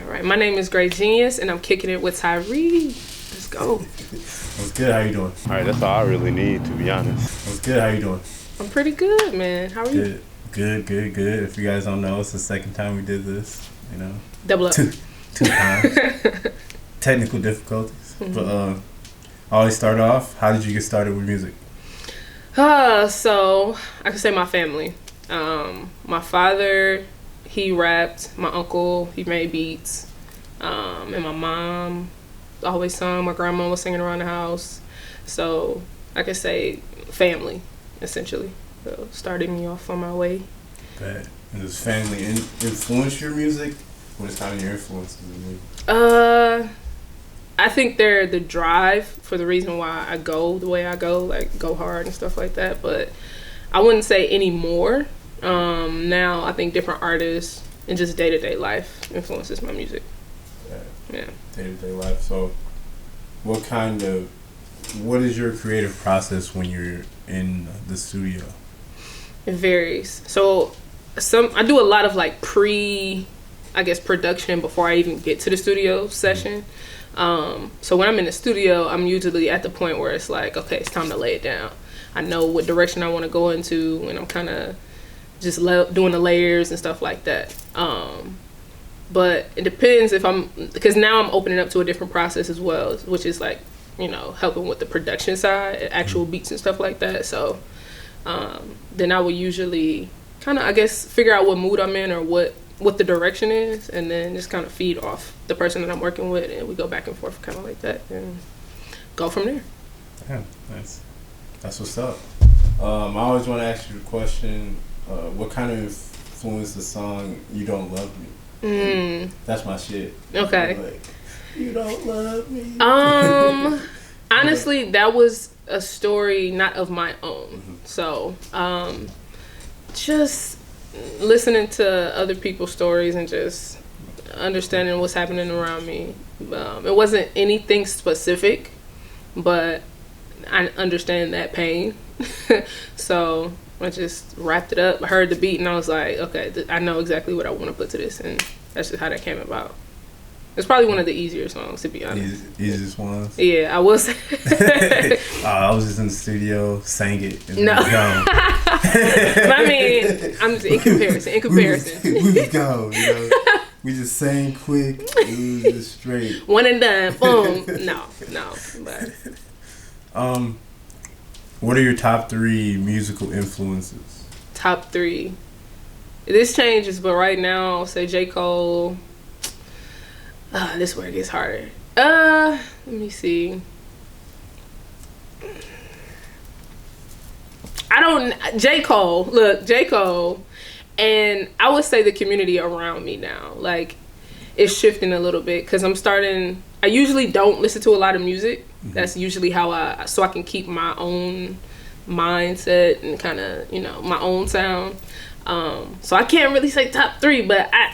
right. My name is Great Genius, and I'm kicking it with Tyree. Let's go. What's good? How you doing? All right, that's all I really need, to be honest. What's good? How you doing? I'm pretty good, man. How are you? Good. If you guys don't know, it's the second time we did this. You know, Double up. two times. Technical difficulties, but I always start off. How did you get started with music? So I can say my family. My father, he rapped. My uncle, he made beats. And my mom always sung. My grandma was singing around the house. So I could say family, essentially. So started me off on my way. Bad. And does family influence your music? What is kind of your influences in music? I think they're the drive for the reason why I go the way I go, like go hard and stuff like that. But I wouldn't say anymore. Now I think different artists and just day-to-day life influences my music. Yeah. Day-to-day life. So what is your creative process when you're in the studio? It varies. So I do a lot of like production before I even get to the studio session. So when I'm in the studio, I'm usually at the point where it's like, okay, it's time to lay it down. I know what direction I want to go into, and I'm kind of just doing the layers and stuff like that. But it depends because now I'm opening up to a different process as well, which is like, helping with the production side, actual beats and stuff like that. So then I will usually kind of, I guess, figure out what mood I'm in or what the direction is, and then just kind of feed off the person that I'm working with, and we go back and forth kind of like that and go from there. Yeah, that's what's up. I always want to ask you the question, what kind of influenced the song You Don't Love Me? That's my shit. Okay. Like, you don't love me. Honestly, that was a story not of my own. So just listening to other people's stories and just understanding what's happening around me. It wasn't anything specific, but I understand that pain. So I just wrapped it up, heard the beat, and I was like, okay, I know exactly what I want to put to this, and that's just how that came about. It's probably one of the easier songs, to be honest. Easiest ones? Yeah, I will say. I was just in the studio, sang it, and no. gone. But I mean, I'm just in comparison. We was gone, We just sang quick, we was just straight. One and done, boom. No. But what are your top 3 musical influences? Top 3. This changes, but right now I'll say J. Cole. This is where it gets harder. Let me see. J. Cole, and I would say the community around me now, like, it's shifting a little bit, because I usually don't listen to a lot of music. Mm-hmm. That's usually so I can keep my own mindset and kind of, my own sound. So I can't really say top 3, but I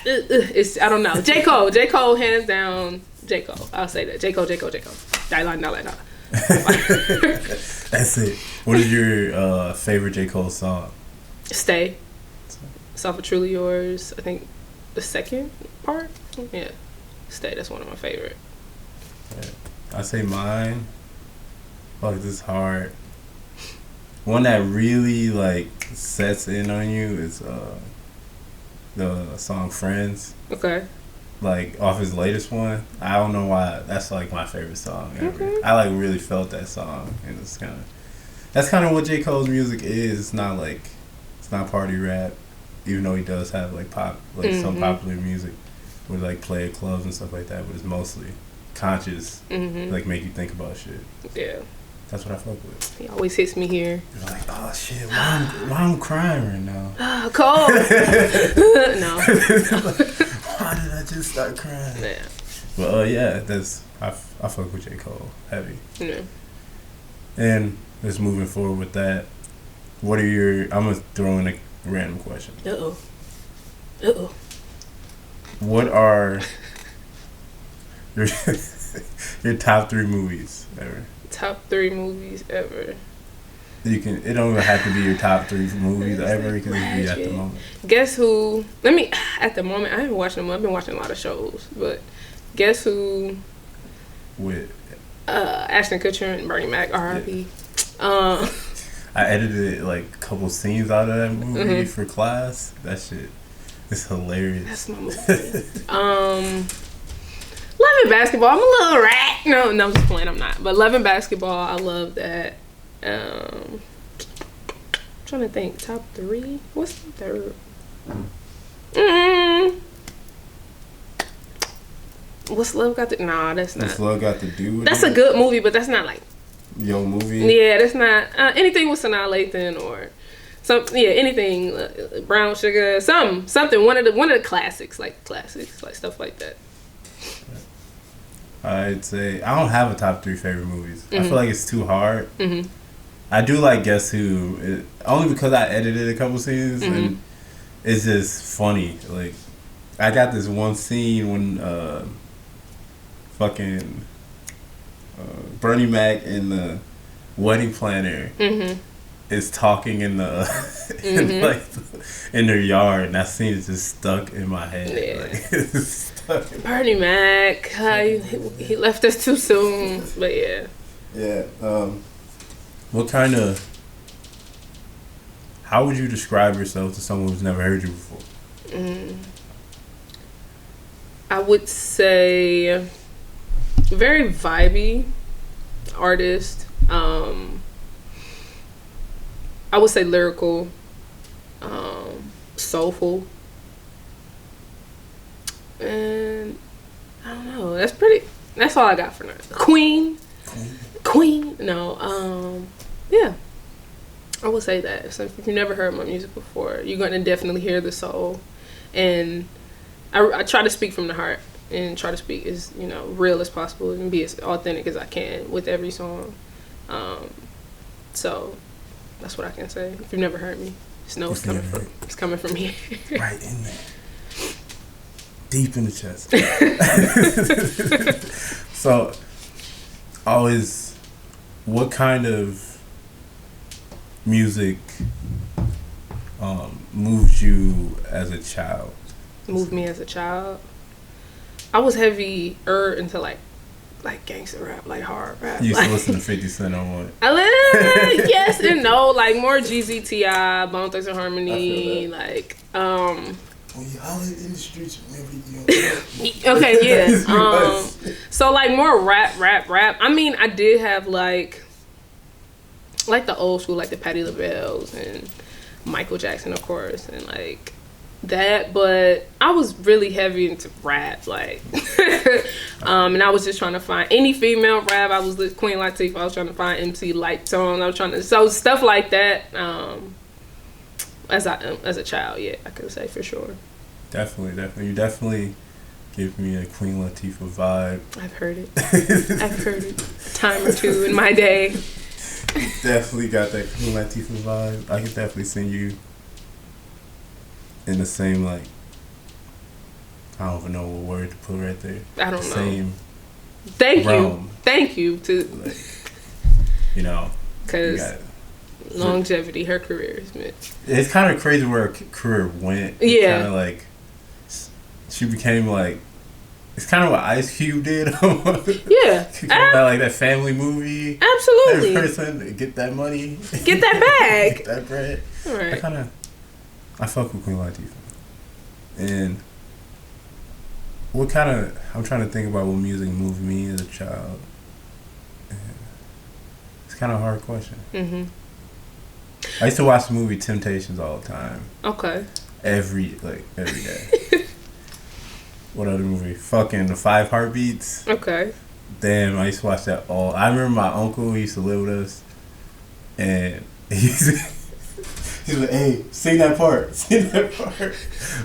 don't know. J. Cole, hands down. J. Cole, I'll say that. J. Cole. Dollar. That's it. What is your favorite J. Cole song? Stay. Soft and Truly Yours. I think the second part. Yeah. Stay. That's one of my favorite. I say mine. Fuck, this is hard. One that really like sets in on you is the song Friends. Okay. Like off his latest one. I don't know why that's like my favorite song ever. Okay. I like really felt that song, and that's kind of what J. Cole's music is. It's not party rap, even though he does have like some popular music with like play at clubs and stuff like that, but it's mostly conscious, like make you think about shit. Yeah. That's what I fuck with. He always hits me here. You're like, oh shit, why I'm crying right now? Cold. No. Why did I just start crying? Yeah. Well, yeah, I fuck with J. Cole heavy. Yeah. And just moving forward with that, I'm gonna throw in a random question. Uh-oh. What are your top 3 movies ever? Top 3 movies ever. You can. It don't even have to be your top 3 movies ever. It can just be at the moment. Guess who? At the moment, I haven't watched them. I've been watching a lot of shows, but guess who? With Ashton Kutcher and Bernie Mac, R.I.P. I edited like a couple scenes out of that movie for class. That shit is hilarious. That's my movie. Love and Basketball. I'm a little rat. No, I'm just playing. I'm not. But Love and Basketball, I love that. I'm trying to think. Top 3? What's the third? What's Love Got to... Nah, that's not. What's Love Got to Do with That's it? a good movie, but that's not like... Yo movie? Yeah, that's not... anything with Sanaa Lathan or... anything. Brown Sugar. Something. One of the classics. Like stuff like that. I'd say... I don't have a top 3 favorite movies. I feel like it's too hard. I do like Guess Who. Only because I edited a couple scenes and it's just funny. Like, I got this one scene when Bernie Mac in the wedding planner is talking in the in their yard, and that scene is just stuck in my head. Yeah. Like, it's stuck in Bernie Mac, he left us too soon, but yeah. Yeah. What kind of... How would you describe yourself to someone who's never heard you before? I would say very vibey artist. I would say lyrical, soulful, and I don't know. That's all I got for now. Queen. No. Yeah. I would say that. So if you've never heard my music before, you're going to definitely hear the soul. And I try to speak from the heart and try to speak as, real as possible and be as authentic as I can with every song. So that's what I can say. If you've never heard me, just know it's coming from here. Right in there. Deep in the chest. So, what kind of music moved you as a child? Moved me as a child? I was heavier into like gangster rap, like hard rap. You used to listen to 50 Cent on what? Yes and no, like more GZTI, Bone Thugs and Harmony, like When you holler in the streets, remember okay, yeah. So like more rap. I mean, I did have like the old school, like the Patti LaBelle's and Michael Jackson, of course, and like that. But I was really heavy into rap, like, and I was just trying to find any female rap. I was with Queen Latifah. I was trying to find MC Light songs. I was trying to stuff like that. As a child, yeah, I could say for sure. Definitely. You definitely give me a Queen Latifah vibe. I've heard it. I've heard it a time or two in my day. Definitely got that Queen Latifah vibe. I could definitely sing you in the same, like, I don't even know what word to put right there. I don't know. Same Thank realm. you to, Like, because longevity, her career has been. It's kind of crazy where her career went. Yeah. Kind of like, she became like, it's kind of what Ice Cube did. Yeah. Like that family movie. Absolutely. Every person get that money. Get that bag. Get that bread. All right. I fuck with Queen Latifah. And what kind of, I'm trying to think about what music moved me as a child. It's kind of a hard question. Mm-hmm. I used to watch the movie Temptations all the time. Okay. Every day. What other movie? Fucking The Five Heartbeats. Okay. Damn, I used to watch that all. I remember my uncle, he used to live with us, and he's like, "Hey, sing that part. Sing that part."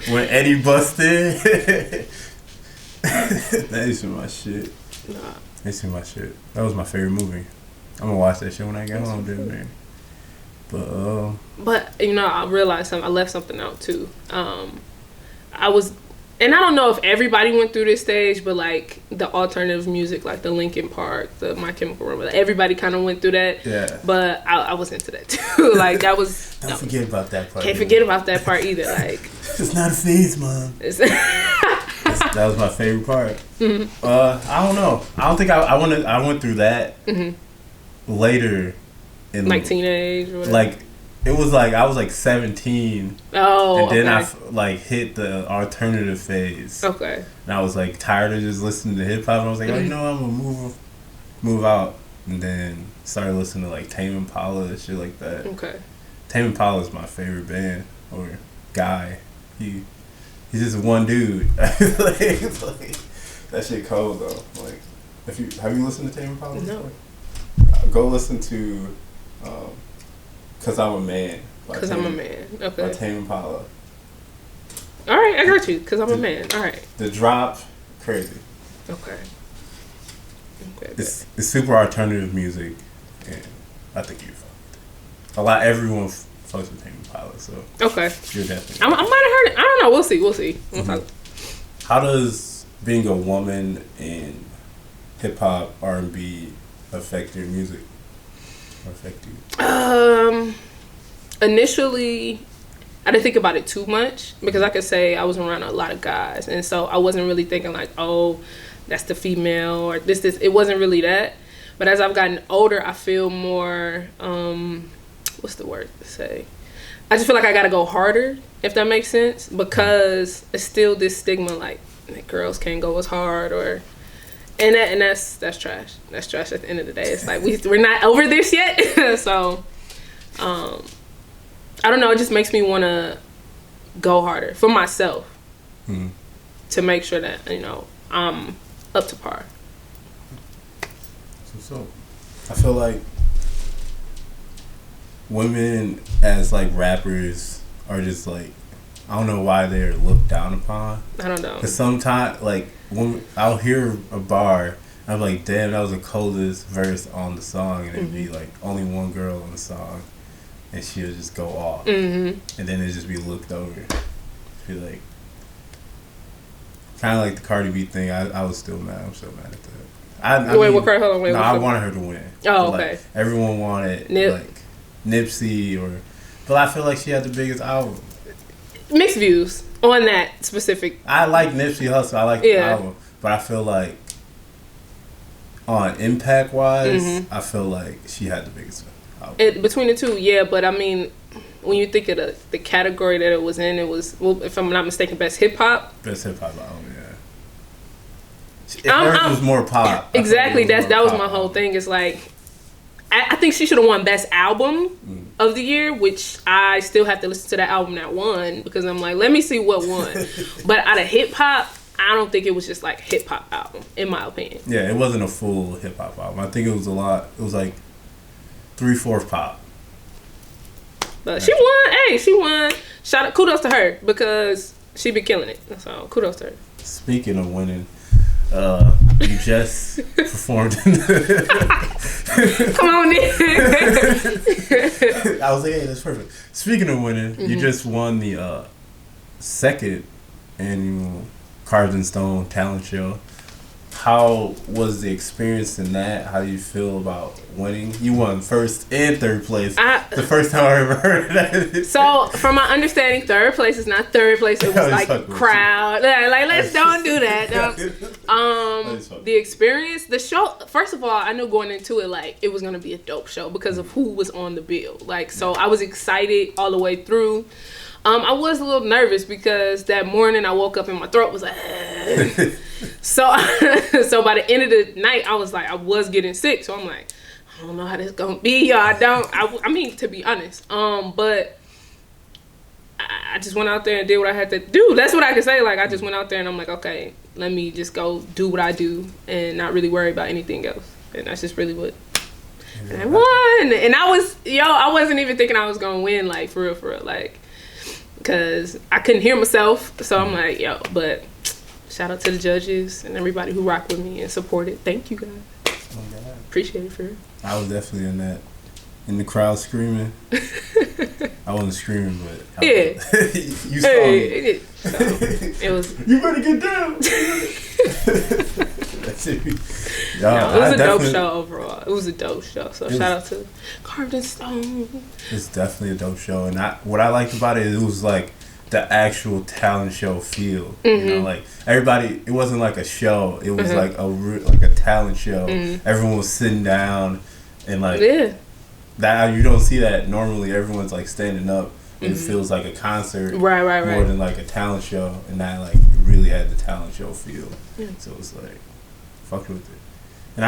When Eddie busted. That used to be my shit. Nah. That used to be my shit. That was my favorite movie. I'm gonna watch that shit when I get home, dude, man. But I realized something. I left something out too. I was and I don't know if everybody went through this stage, but like the alternative music, like the Linkin Park, the My Chemical Romance, everybody kind of went through that. Yeah. But I was into that too. Like that was. Don't forget about that part. Can't forget about that part either. Like it's not a phase, Mom. That was my favorite part. Mm-hmm. I don't know. I don't think I went through that later in like teenage or whatever. Like it was like I was like 17. Oh, and then okay. I like hit the alternative phase. Okay. And I was like tired of just listening to hip hop. And I was like, oh, you know, I'm gonna move out, and then started listening to like Tame Impala and shit like that. Okay. Tame Impala is my favorite band or guy. He's just one dude. like, that shit cold though. Like, have you listened to Tame Impala? No. Go listen to "Cause I'm a Man." Cause I'm a Man. Okay. By Tame Impala. All right, I got you. Cause I'm a man. All right. The drop, crazy. Okay. It's super alternative music, and I think you fucked. Everyone fucks with Tame Impala, so okay. You're definitely. I might have heard it. I don't know. We'll see. Mm-hmm. How does being a woman in hip hop, R&B affect your music? Or affect you? Initially, I didn't think about it too much because I could say I was around a lot of guys, and so I wasn't really thinking like, oh, that's the female or this. It wasn't really that. But as I've gotten older, I feel more. What's the word to say? I just feel like I gotta go harder, if that makes sense, because it's still this stigma like girls can't go as hard or. And that's trash. That's trash at the end of the day. It's like we're not over this yet. So, I don't know. It just makes me want to go harder for myself to make sure that, you know, I'm up to par. So, I feel like women as like rappers are just like, I don't know why they're looked down upon. I don't know. Because sometimes, like, when I'll hear a bar, I'm like, damn, that was the coldest verse on the song. And it'd be like only one girl on the song. And she'll just go off. Mm-hmm. And then it'd just be looked over. Be like, kind of like the Cardi B thing. I was still mad. I'm still mad at that. I wanted her to win. Oh, okay. Like, everyone wanted, like, Nipsey but I feel like she had the biggest album. Mixed views on that specific. I like Nipsey Hussle. I like the album, but I feel like on impact wise, I feel like she had the biggest album. Between the two, yeah. But I mean, when you think of the category that it was in, it was, well, if I'm not mistaken, best hip hop. Best hip hop album, yeah. Hers was more pop. Exactly. That was my whole thing. It's like. I think she should have won Best Album of the Year, which I still have to listen to that album that won because I'm like, let me see what won. But out of hip hop, I don't think it was just like a hip hop album, in my opinion. Yeah, it wasn't a full hip hop album. I think it was a lot. It was like 3/4 pop. But she won. Hey, she won. Kudos to her because she been killing it. So kudos to her. Speaking of winning. You just performed in Come on, Nick. I was like, hey, that's perfect. Speaking of winning, you just won the second annual Carved in Stone talent show. How was the experience in that? How do you feel about winning? You won first and third place. The first time I ever heard of that. So, from my understanding, third place is not third place. It was like crowd. Like, let's don't do that. The experience, the show. First of all, I knew going into it like it was gonna be a dope show because of who was on the bill. Like, so I was excited all the way through. I was a little nervous because that morning I woke up and my throat was like, so by the end of the night I was getting sick. So I'm like, I don't know how this gonna be, y'all. I mean, to be honest, but I just went out there and did what I had to do. That's what I can say. Like, I just went out there and I'm like, okay, let me just go do what I do and not really worry about anything else. And that's just really what. And I won. And I wasn't even thinking I was gonna win, like, for real, like. Because I couldn't hear myself. So I'm like, but shout out to the judges and everybody who rocked with me and supported. Thank you, guys. Oh, God. Appreciate it, for real. I was definitely in the crowd screaming. I I wasn't screaming, but Yeah. you saw me. It was. You better get down. That's it. No, it was a dope show overall. It was a dope show. So shout out to Carved in Stone. It's definitely a dope show, and what I liked about it, it was like the actual talent show feel. You know, like everybody. It wasn't like a show. It was like a talent show. Everyone was sitting down, and like that. You don't see that normally. Everyone's like standing up. It feels like a concert, right, more than like a talent show, and that like really had the talent show feel. So it was like, fuck with it. And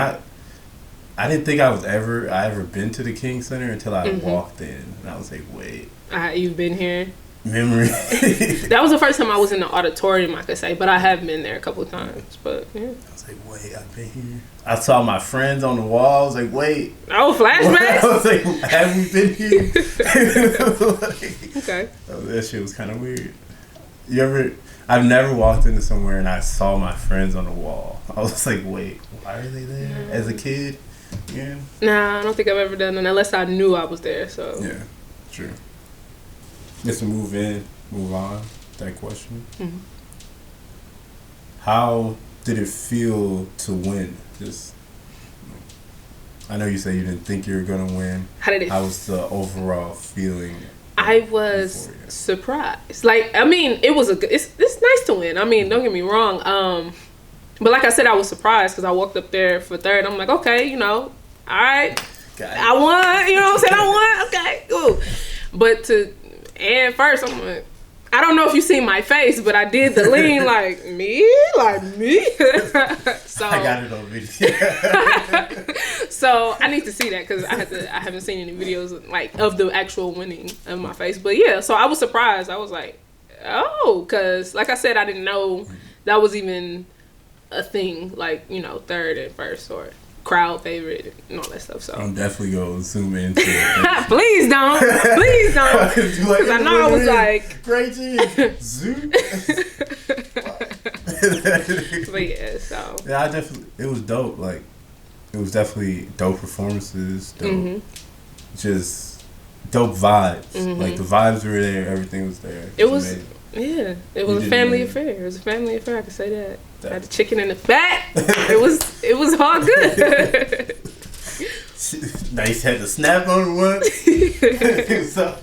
I didn't think I ever been to the King Center until I walked in, and I was like, wait, you've been here? Memory. That was the first time I was in the auditorium, I could say, but I have been there a couple of times. But yeah, I was like, wait, I've been here. I saw my friends on the wall. I was like, wait. Oh, flashbacks. I was like, have we been here? Okay. That shit was kind of weird. I've never walked into somewhere and I saw my friends on the wall. I was like, wait, why are they there? As a kid? Yeah. Nah, I don't think I've ever done that unless I knew I was there. So yeah, true. Just to move on. That question. How did it feel to win? I know you said you didn't think you were gonna win. How was the overall feeling? I was surprised. Like, I mean, it's nice to win. I mean, don't get me wrong. But like I said, I was surprised because I walked up there for third. I'm like, okay, you know, all right, I won. You know what I'm saying? I won. Okay, cool. But and first, I'm like, I don't know if you seen my face, but I did the lean like me. So I got it on video. So I need to see that because I haven't seen any videos like of the actual winning of my face. But yeah, so I was surprised. I was like, oh, because like I said, I didn't know that was even a thing. Like, you know, third and first or crowd favorite and all that stuff. So I'm definitely gonna zoom into it. Please don't, because I know I was like, great team. Zoom. But yeah, so yeah, it was dope. Like, it was definitely dope performances, dope, just dope vibes. Like the vibes were there, everything was there. It was amazing. Yeah, it was a family affair. It was a family affair. I can say that. I had the chicken in the back. It was all good. Nice, had the snap on one. It was all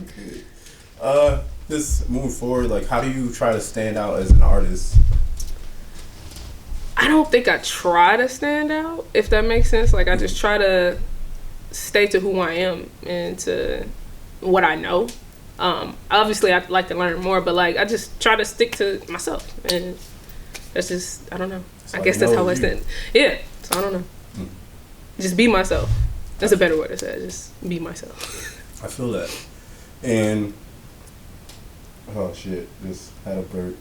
good. Just moving forward, like, how do you try to stand out as an artist? I don't think I try to stand out, if that makes sense. Like, I just try to stay to who I am and to what I know. Obviously, I'd like to learn more, but like, I just try to stick to myself, and that's just, I don't know. I guess that's how I stand. Yeah, so I don't know. Just be myself. That's a better word to say. Just be myself. I feel that. And oh shit, just had a burp.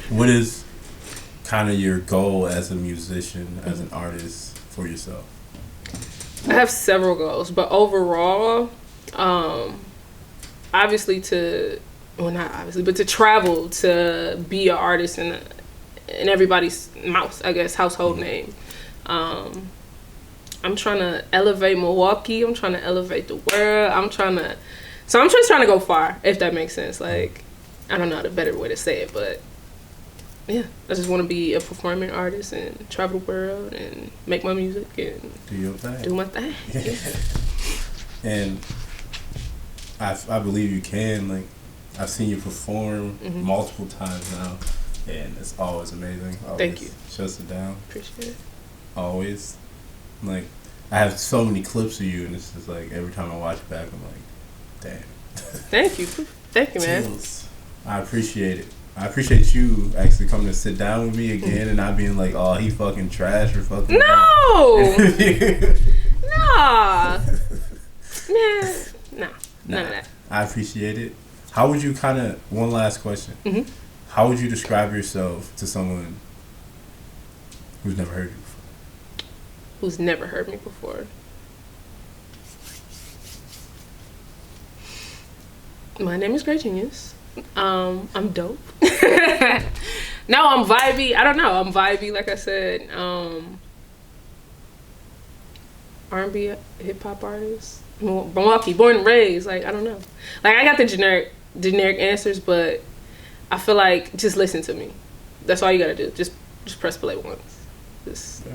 What is kind of your goal as a musician, as an artist, for yourself? I have several goals, but overall, obviously not obviously, but to travel, to be an artist in everybody's mouth, I guess, household name. I'm trying to elevate Milwaukee. I'm trying to elevate the world. I'm just trying to go far, if that makes sense. Like, I don't know the better way to say it, but yeah, I just want to be a performing artist and travel the world and make my music and do your thing. Do my thing. Yeah. And I believe you can. Like, I've seen you perform multiple times now, and it's always amazing. Always Thank you. Shuts it down. Appreciate it. Always. Like, I have so many clips of you, and it's just like every time I watch it back, I'm like, damn. Thank you, man. Chills. I appreciate it. I appreciate you actually coming to sit down with me again and not being like, oh, he fucking trash or fucking. No! Nah. Man. Nah. None of that. I appreciate it. How would you one last question. How would you describe yourself to someone who's never heard you before? Who's never heard me before? My name is Great Genius. I'm dope. No, I'm vibey. I don't know. I'm vibey, like I said. R&B hip hop artist. Milwaukee, born and raised. Like I don't know. Like I got the generic answers, but I feel like just listen to me. That's all you gotta do. Just press play once. Just. Yeah.